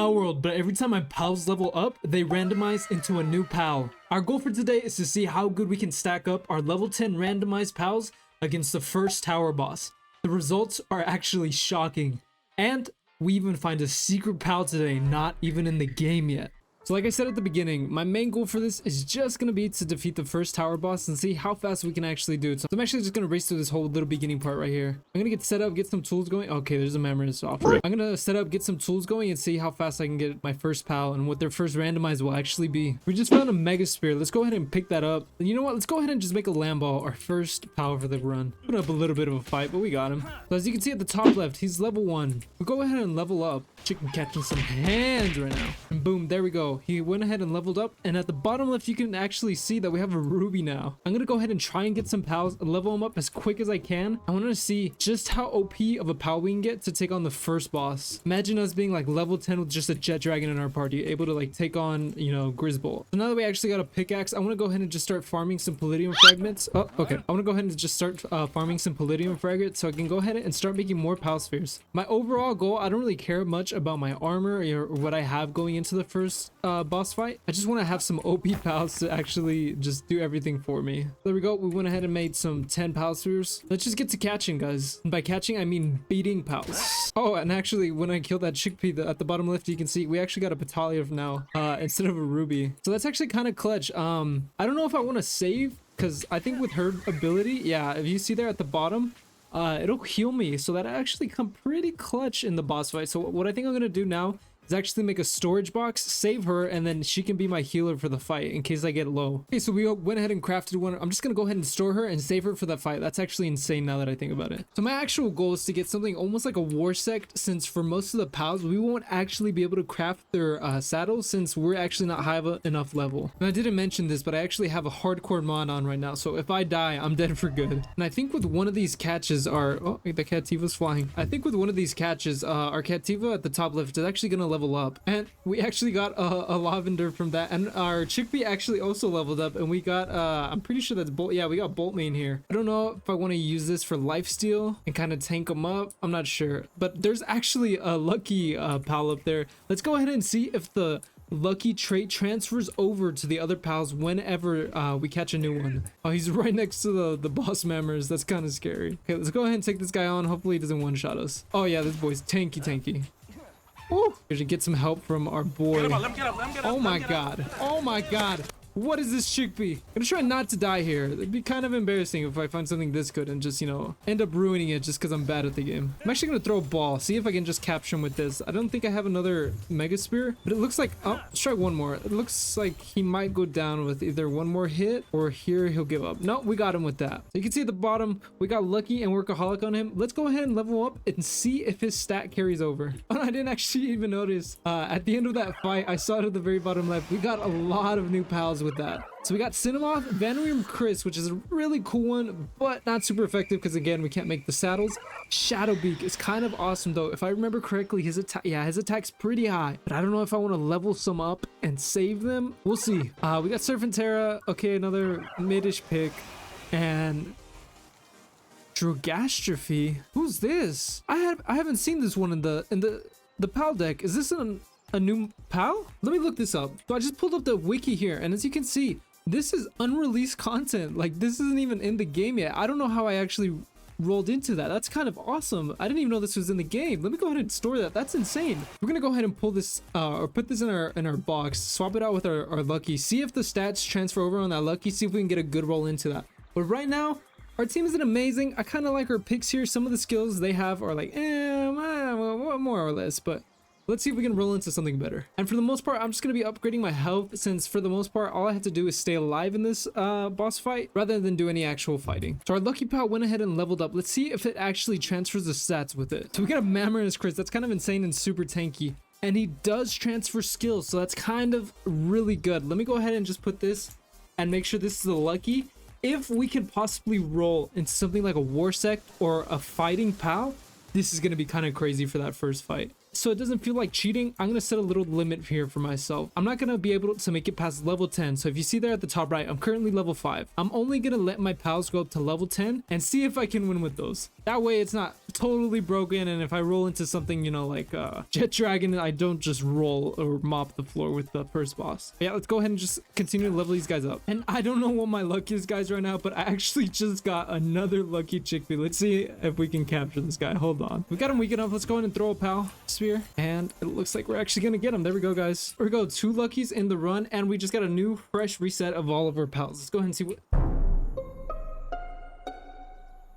Palworld, but every time my pals level up, they randomize into a new pal. Our goal for today is to see how good we can stack up our level 10 randomized pals against the first tower boss. The results are actually shocking. And we even find a secret pal today, not even in the game yet. So like I said at the beginning, my main goal for this is just going to be to defeat the first tower boss and see how fast we can actually do it. So I'm actually just going to race through this whole little beginning part right here. I'm going to get set up, get some tools going. Okay, there's a memories off. I'm going to set up, get some tools going and see how fast I can get my first pal and what their first randomize will actually be. We just found a mega spear. Let's go ahead and pick that up. And you know what? Let's go ahead and just make a lamb ball our first pal for the run. Put up a little bit of a fight, but we got him. So as you can see at the top left, he's level 1. We'll go ahead and level up. Chicken catching some hands right now. And boom, there we go. He went ahead and leveled up. And at the bottom left, you can actually see that we have a ruby now. I'm going to go ahead and try and get some pals and level them up as quick as I can. I want to see just how OP of a pal we can get to take on the first boss. Imagine us being like level 10 with just a jet dragon in our party, able to like take on, you know, Grizzbolt. So now that we actually got a pickaxe, I want to go ahead and just start farming some palladium fragments. Oh, okay. I want to go ahead and just start farming some palladium fragments so I can go ahead and start making more pal spheres. My overall goal, I don't really care much about my armor or what I have going into the first boss fight. I just want to have some OP pals to actually just do everything for me. There we go. We went ahead and made some 10 pal spheres. Let's just get to catching, guys. And by catching, I mean beating pals. Oh, and actually, when I killed that chickpea at the bottom left, you can see we actually got a battalion now instead of a ruby. So that's actually kind of clutch. I don't know if I want to save because I think with her ability, yeah, if you see there at the bottom, it'll heal me, so that actually come pretty clutch in the boss fight. So what I think I'm gonna do now is actually make a storage box, save her, and then she can be my healer for the fight in case I get low. Okay, so we went ahead and crafted one. I'm just gonna go ahead and store her and save her for that fight. That's actually insane now that I think about it. So my actual goal is to get something almost like a war sect, since for most of the pals we won't actually be able to craft their saddles since we're actually not high enough level. And I didn't mention this, but I actually have a hardcore mod on right now, so if I die, I'm dead for good. And I think with one of these catches oh, the Cativa's flying. I think with one of these catches, our Cativa at the top left is actually gonna level up, and we actually got a lavender from that, and our chickpea actually also leveled up, and we got I'm pretty sure that's bolt. Yeah, we got bolt main here. I don't know if I want to use this for lifesteal and kind of tank them up. I'm not sure, but there's actually a lucky pal up there. Let's go ahead and see if the lucky trait transfers over to the other pals whenever we catch a new one. Oh, he's right next to the boss members. That's kind of scary. Okay, let's go ahead and take this guy on. Hopefully he doesn't one-shot us. Oh yeah, this boy's tanky. Oh, we should get some help from our boy. Oh my god. Oh my god. What is this chickpea? I'm gonna try not to die here. It'd be kind of embarrassing if I find something this good and just, you know, end up ruining it just because I'm bad at the game. I'm actually gonna throw a ball, see if I can just capture him with this. I don't think I have another mega spear, but it looks like, oh, let's try one more. It looks like he might go down with either one more hit or here he'll give up. No, we got him with that. So you can see at the bottom, we got lucky and workaholic on him. Let's go ahead and level up and see if his stat carries over. Oh, I didn't actually even notice. At the end of that fight, I saw it at the very bottom left. We got a lot of new pals with that. So we got Cinemoth, Vanrium Chris, which is a really cool one, but not super effective because again, we can't make the saddles. Shadowbeak is kind of awesome though. If I remember correctly, his attack's pretty high, but I don't know if I want to level some up and save them. We'll see. We got Serpentera. Okay, another mid-ish pick, and Drogastrophe. Who's this? I haven't seen this one in the pal deck. Is this a new pal? Let me look this up. So I just pulled up the wiki here, and as you can see, this is unreleased content. Like, this isn't even in the game yet. I don't know how I actually rolled into that. That's kind of awesome. I didn't even know this was in the game. Let me go ahead and store that. That's insane. We're gonna go ahead and pull this or put this in our box, swap it out with our lucky, see if the stats transfer over on that lucky, see if we can get a good roll into that. But right now, our team isn't amazing. I kind of like our picks here. Some of the skills they have are like more or less, but let's see if we can roll into something better. And for the most part, I'm just going to be upgrading my health, since for the most part, all I have to do is stay alive in this boss fight rather than do any actual fighting. So our lucky pal went ahead and leveled up. Let's see if it actually transfers the stats with it. So we got a Mammoth Chris. That's kind of insane and super tanky. And he does transfer skills, so that's kind of really good. Let me go ahead and just put this and make sure this is a lucky. If we can possibly roll into something like a war sect or a fighting pal, this is going to be kind of crazy for that first fight. So it doesn't feel like cheating, I'm going to set a little limit here for myself. I'm not going to be able to make it past level 10. So if you see there at the top right, I'm currently level 5. I'm only going to let my pals go up to level 10 and see if I can win with those. That way it's not totally broken, and if I roll into something, you know, like Jet Dragon, I don't just roll or mop the floor with the first boss. But yeah, let's go ahead and just continue to level these guys up. And I don't know what my luck is, guys, right now, but I actually just got another lucky chickpea. Let's see if we can capture this guy. Hold on. We got him weak enough. Let's go ahead and throw a pal sphere, and it looks like we're actually gonna get him. There we go, guys. Here we go. 2 luckies in the run, and we just got a new fresh reset of all of our pals. Let's go ahead and see what...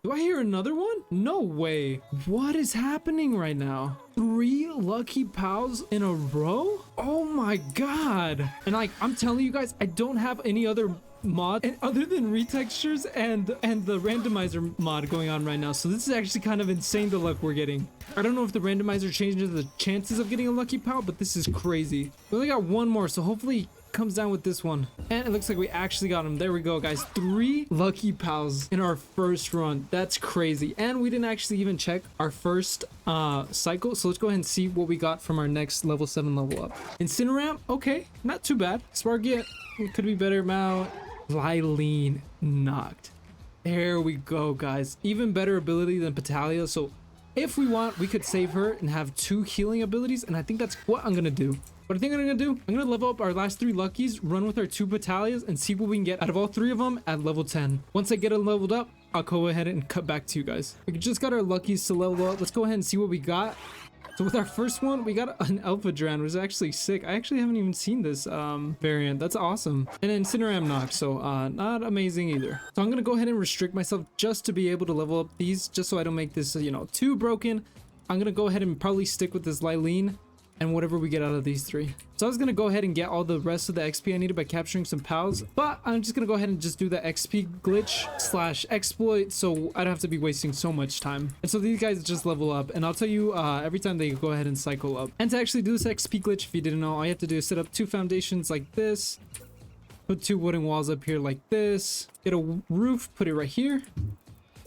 Do I hear another one? No way. What is happening right now? 3 lucky pals in a row? Oh my god. And like, I'm telling you guys, I don't have any other mod and other than retextures and the randomizer mod going on right now. So this is actually kind of insane, the luck we're getting. I don't know if the randomizer changes the chances of getting a lucky pal, but this is crazy. We only got one more, so hopefully comes down with this one, and it looks like we actually got him. There we go, guys. 3 lucky pals in our first run. That's crazy. And we didn't actually even check our first cycle, so let's go ahead and see what we got from our next level 7 level up. Incineram, okay, not too bad. Spargit, it could be better. Mount Lylene knocked. There we go, guys. Even better ability than Patalia, so if we want, we could save her and have 2 healing abilities, and I think that's what I'm gonna do. What I think I'm gonna do, I'm gonna level up our last 3 luckies, run with our 2 Batalias, and see what we can get out of all 3 of them at level 10. Once I get it leveled up, I'll go ahead and cut back to you guys. We just got our luckies to level up. Let's go ahead and see what we got. So with our first one, we got an Alpha Dran, which is actually sick. I actually haven't even seen this variant. That's awesome. And then Incineram knocked, so not amazing either. So I'm gonna go ahead and restrict myself just to be able to level up these, just so I don't make this, you know, too broken. I'm gonna go ahead and probably stick with this Lylene and whatever we get out of these 3. So I was gonna go ahead and get all the rest of the XP I needed by capturing some pals, but I'm just gonna go ahead and just do the XP glitch / exploit, so I don't have to be wasting so much time. And so these guys just level up, and I'll tell you every time they go ahead and cycle up. And to actually do this XP glitch, if you didn't know, all you have to do is set up 2 foundations like this, put 2 wooden walls up here like this, get a roof, put it right here,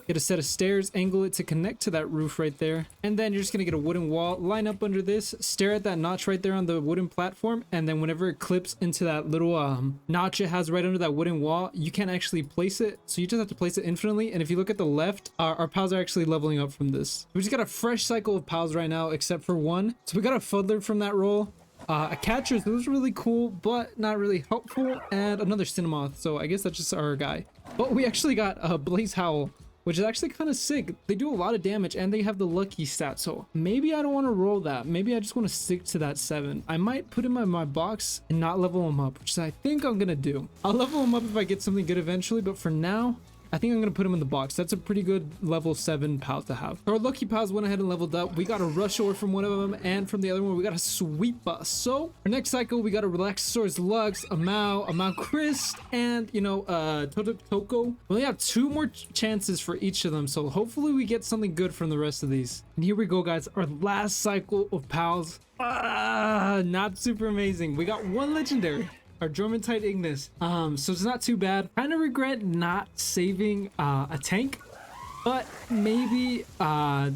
get a set of stairs, angle it to connect to that roof right there, and then you're just gonna get a wooden wall, line up under this, stare at that notch right there on the wooden platform, and then whenever it clips into that little notch it has right under that wooden wall, you can't actually place it, so you just have to place it infinitely. And if you look at the left, our pals are actually leveling up from this. We just got a fresh cycle of pals right now, except for one. So we got a Fuddler from that roll, a Catcher, so it was really cool but not really helpful, and another Cinemoth, so I guess that's just our guy. But we actually got a Blaze Howl, which is actually kind of sick. They do a lot of damage, and they have the lucky stat, so maybe I don't want to roll that. Maybe I just want to stick to that 7. I might put him in my box and not level him up, which I think I'm gonna do. I'll level him up if I get something good eventually, but for now, I think I'm gonna put him in the box. That's a pretty good level 7 pal to have. Our lucky pals went ahead and leveled up. We got a Rush Ore from one of them, and from the other one, we got a Sweep Bus. So our next cycle, we got a Relaxosaurus Lux, a Mao Christ, and you know, Toko. We only have 2 more chances for each of them, so hopefully we get something good from the rest of these. And here we go, guys. Our last cycle of pals. Not super amazing. We got 1 legendary. Our Dormantite Ignis, so it's not too bad. Kind of regret not saving a tank, but maybe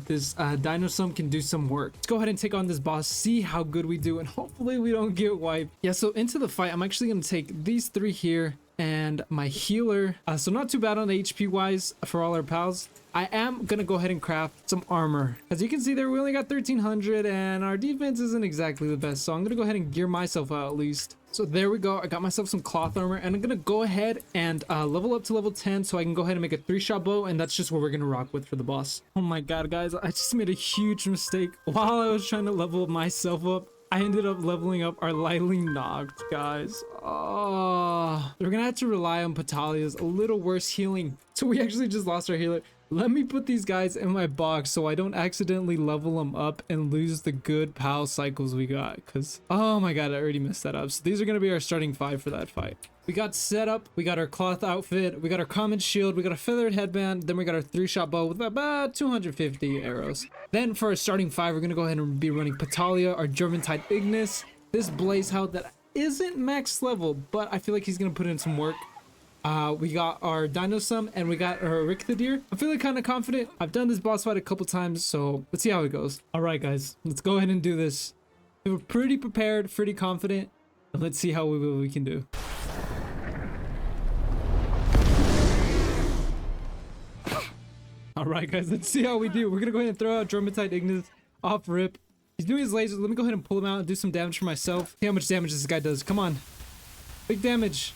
this Dinosum can do some work. Let's go ahead and take on this boss, see how good we do, and hopefully we don't get wiped. Yeah, so into the fight, I'm actually gonna take these 3 here and my healer, so not too bad on the HP wise for all our pals. I am gonna go ahead and craft some armor. As you can see there, we only got 1300 and our defense isn't exactly the best, so I'm gonna go ahead and gear myself out at least. So there we go. I got myself some cloth armor, and I'm gonna go ahead and level up to level 10 so I can go ahead and make a 3-shot bow, and that's just what we're gonna rock with for the boss. Oh my god, guys, I just made a huge mistake. While I was trying to level myself up, I ended up leveling up our Lylene Knocked, guys. Oh, we're gonna have to rely on Patalia's a little worse healing. So we actually just lost our healer. Let me put these guys in my box so I don't accidentally level them up and lose the good pal cycles we got, because oh my god, I already messed that up. So these are going to be our starting 5 for that fight. We got set up, we got our cloth outfit, we got our common shield, we got a feathered headband, then we got our 3-shot bow with about 250 arrows. Then for our starting 5, we're going to go ahead and be running Patalia, our Dormantite Ignis, this Blaze Howl that isn't max level, but I feel like he's going to put in some work. We got our Dinosum, and we got our Richthodir. I'm feeling kind of confident. I've done this boss fight a couple times, so let's see how it goes. All right, guys, let's go ahead and do this. We're pretty prepared, pretty confident, and let's see how we can do. All All right, guys, let's see how we do. We're gonna go ahead and throw out Dromatite Ignis off rip. He's doing his lasers. Let me go ahead and pull him out and do some damage for myself. See how much damage this guy does. Come on. Big damage.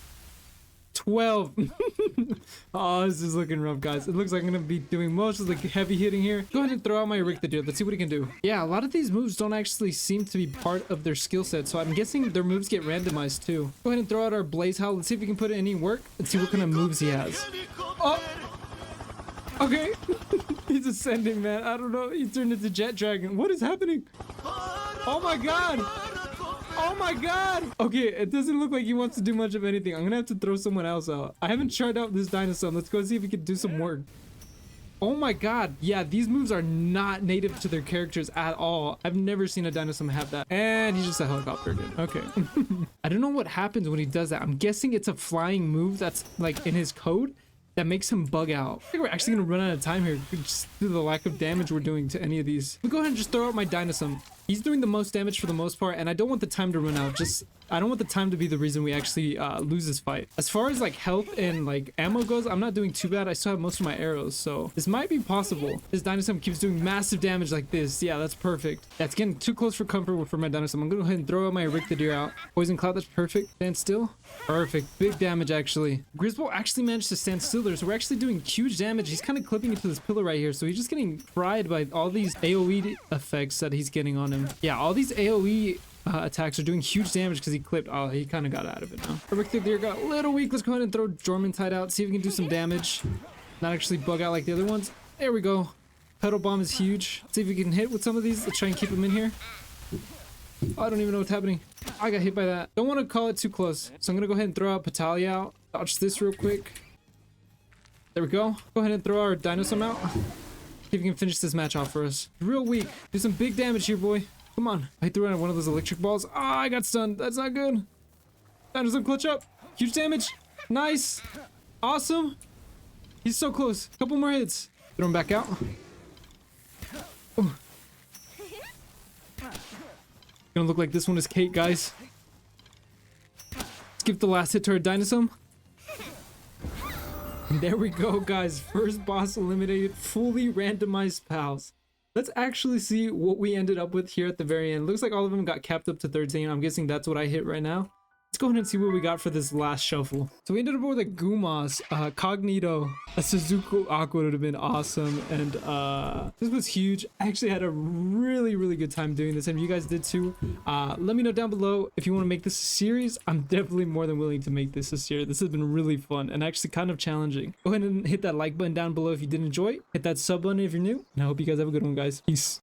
12. Oh, this is looking rough, guys. It looks like I'm gonna be doing most of the heavy hitting here. Go ahead and throw out my Rick the Dude. Let's see what he can do. Yeah, a lot of these moves don't actually seem to be part of their skill set, so I'm guessing their moves get randomized too. Go ahead and throw out our Blaze Howl. Let's see if we can put any work. Let's see what kind of moves he has. Oh! Okay. He's ascending, man. I don't know. He turned into Jet Dragon. What is happening? Oh my god! Oh my god! Okay, it doesn't look like he wants to do much of anything. I'm gonna have to throw someone else out. I haven't tried out this dinosaur. Let's go see if we can do some work. Oh my god. Yeah, these moves are not native to their characters at all. I've never seen a dinosaur have that. And he's just a helicopter, dude. Okay. I don't know what happens when he does that. I'm guessing it's a flying move that's like in his code that makes him bug out. I think we're actually gonna run out of time here just due to the lack of damage we're doing to any of these. We'll go ahead and just throw out my dinosaur. He's doing the most damage for the most part, and I don't want the time to run out. I don't want the time to be the reason we actually lose this fight. As far as like health and like ammo goes, I'm not doing too bad. I still have most of my arrows, so this might be possible. This dinosaur keeps doing massive damage like this. Yeah, that's perfect. That's getting too close for comfort for my dinosaur. I'm gonna go ahead and throw out my Rick the Deer out. Poison Cloud, that's perfect. Stand still. Perfect. Big damage actually. Griswold actually managed to stand still there, so we're actually doing huge damage. He's kind of clipping into this pillar right here, so he's just getting fried by all these AoE effects that he's getting on him. Yeah, all these AoE attacks are doing huge damage because he clipped. Oh, he kind of got out of it now. Rick the Deer got a little weak. Let's go ahead and throw Dormantide out, see if we can do some damage. Not actually bug out like the other ones. There we go. Pedal Bomb is huge. Let's see if we can hit with some of these. Let's try and keep him in here. Oh, I don't even know what's happening. I got hit by that. Don't want to call it too close, so I'm gonna go ahead and throw out Patalia out. Dodge this real quick. There we go. Go ahead and throw our dinosaur out. See if we can finish this match off for us. Real weak. Do some big damage here, boy. Come on. I threw out one of those electric balls. Ah, I got stunned. That's not good. Dinosaur clutch up. Huge damage. Nice. Awesome. He's so close. Couple more hits. Throw him back out. Ooh. Gonna look like this one is Kate, guys. Let's give the last hit to our dinosaur. And there we go, guys. First boss eliminated. Fully randomized pals. Let's actually see what we ended up with here at the very end. Looks like all of them got capped up to 13. I'm guessing that's what I hit right now. Let's go ahead and see what we got for this last shuffle. So we ended up with a Gumas, Cognito, a Suzuku Aqua would have been awesome, and this was huge. I actually had a really good time doing this, and if you guys did too, let me know down below if you want to make this a series. I'm definitely more than willing to make this a series. This has been really fun and actually kind of challenging. Go ahead and hit that like button down below if you did enjoy. Hit that sub button if you're new, and I hope you guys have a good one, guys. Peace.